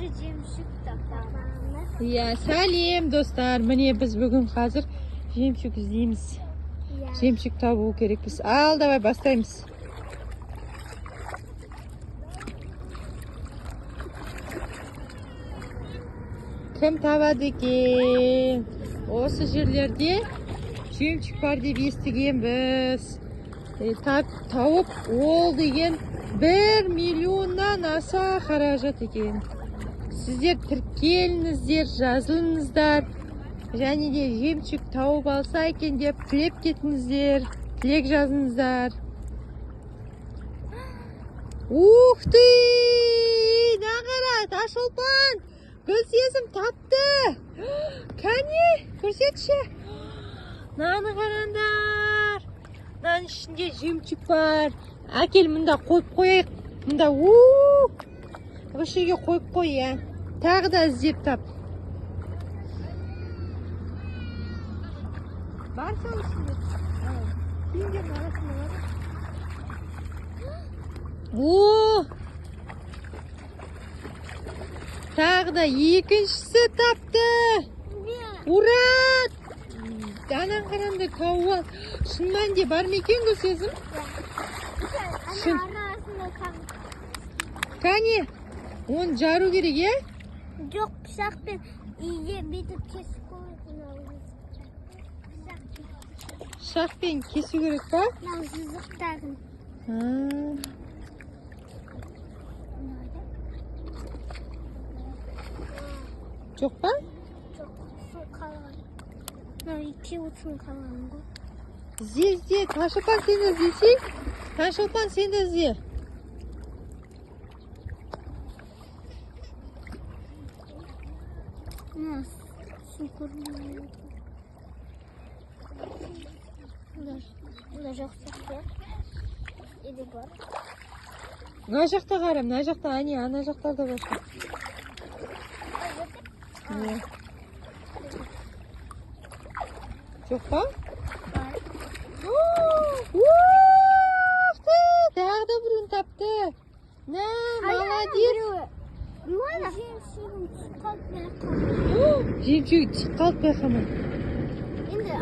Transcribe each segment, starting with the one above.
бір жемшік тапамыз. Иә, сәлем достар. Міне біз бүгін қазір жемшік іздейміз. Жемшік табу керекпіз. Ал, давай бастаймыз. Кім табады екен? Осы жерлерде жемшік бар деп естігенбіз. Тауып ол деген 1 миллионнан аса қаражат екен. Сіздер тіркеліңіздер, жазылыңыздар. Және де жемшік тауып алса екен деп тілеп кетіңіздер. Тілек жазыңыздар. Ух ты! Нағара, Ташолпан! Гүлсезім тапты! Кәне, көрсетші! Наны қараңдар! Нан ішінде жемшік бар. Әкел, мұнда қойып қойайық. Мұнда үшіге қойып қой, ә. Тағы да іздеп тап. Бар сол ішінде. Күйіндердің арасында бар. Тағы да екіншісі тапты. Ура! Данан қаранды тауып ал. Шын мәнінде бар ма екен Гүлсезім? Шын. Кәне, оны жару керек, е? Жоқ, пышақпен үйге бетіп кесіп қойып. Пышақпен кесу керек па? Мынау сызықтарын. Жоқ па? Жоқ, сын қалған. Мынау екеуі сын қалған ғой. Ізде, Ташолпан сен де іздесей? Ташолпан сен де ізде. Сын көрмейді. Бұнда жоқ сияқты. Еді бар. Мына жақта қарам, мына жақта, ана жақтарда бар. Жоқ па? Тағы да біреуін тапты. На, молодец. Жемшігін қалып байқамай.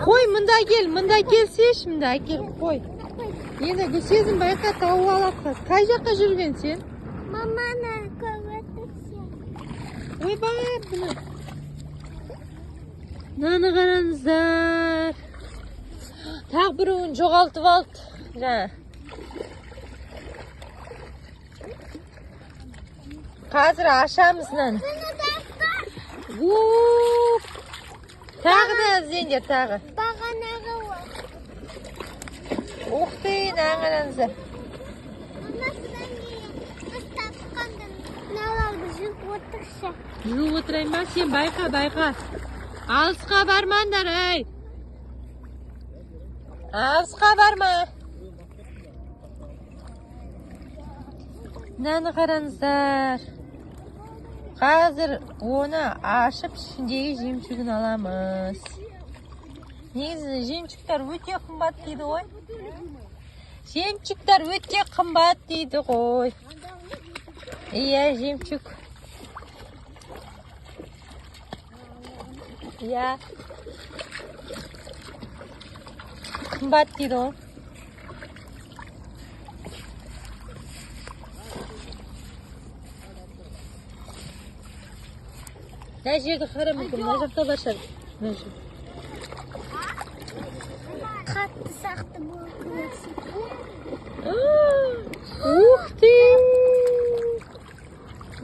Қой, мұнда келсеш, мұнда әкел, қой. Енді Гүлсезім байқа тауып алапты. Қай жаққа жүрген сен? Маманы көбетіксен. Ой, бар бұны. Наны қараңыздар. Тағы біреуін жоғалтып алды. Қазір ашамыз наны. Тағы да іздеңдер, тағы. Бағанағы ол. Ух ты, нағараңыздар. Анасынан кейін біз тапқанды налауды жүріп отыршы. Жүріп отырайын ба? Сен байқа. Алысқа бармаңдар, әй. Алысқа барма. Наны қараңыздар. Қазір оны ашып ішіндегі жемшігін аламыз. Негізі жемшіктер өте қымбат дейді ғой. Жемшіктер өте қымбат дейді ғой. Иә, жемшік. Иә. Қымбат дейді ғой. Мына жерді қара мүмкін, мына жақта бар шығар. Қатты сақты болды. Ух ты!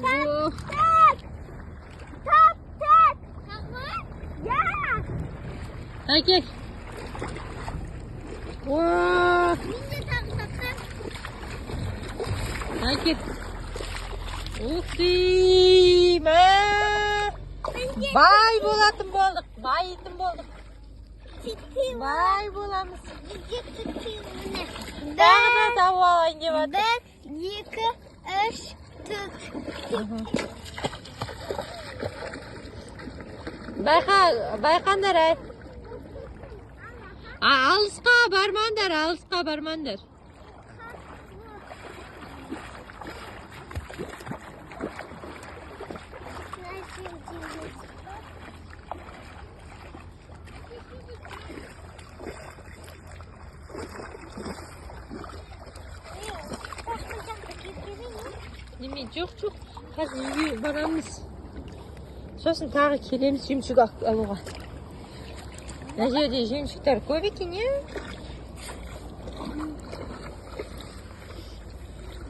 Таптық! Я! Әкел. Менде тақтаққа. Әкел. Ух ты! Бай болатын болдық, байытын болдық. Бай боламыз. Тағы да тауып алайын деп отыр. 1, 2, 3, 4. Байқандар әй. Алысқа бармаңдар. Неме жоқ. Қазір үйге барамыз. Сосын тағы келеміз жемшік алуға. Мына жерде жемшіктер көп екен, е?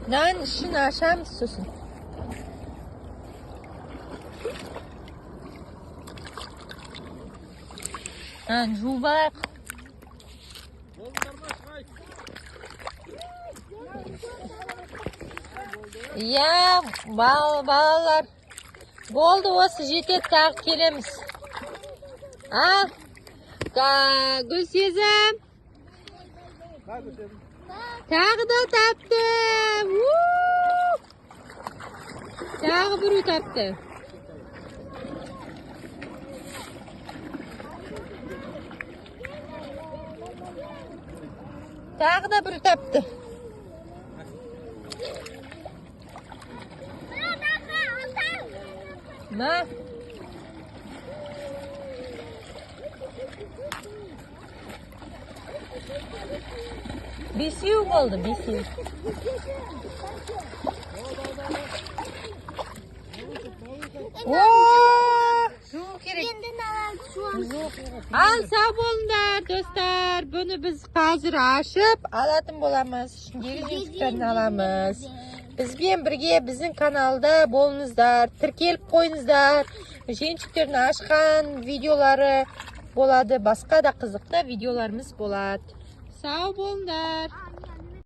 Нан ішін ашамыз сосын. Нан жуып алайық. Иә, балалар. Болды, осы жетеді, тағы келеміз. Гүлсезім. Тағы да тапты. Тағы бірі тапты. Тағы да бірі тапты. На. Бесеу болды, бесеу. Жуу керек. Ал, сау болыңдар, достар. Бұны біз қазір ашып алатын боламыз. Ішіндегі жемшіктерін аламыз. Бізбен бірге біздің каналда болыңыздар. Тіркеліп қойыңыздар. Жемшіктерін ашқан видеолары болады. Басқа да қызықты видеоларымыз болады. Сау болыңдар.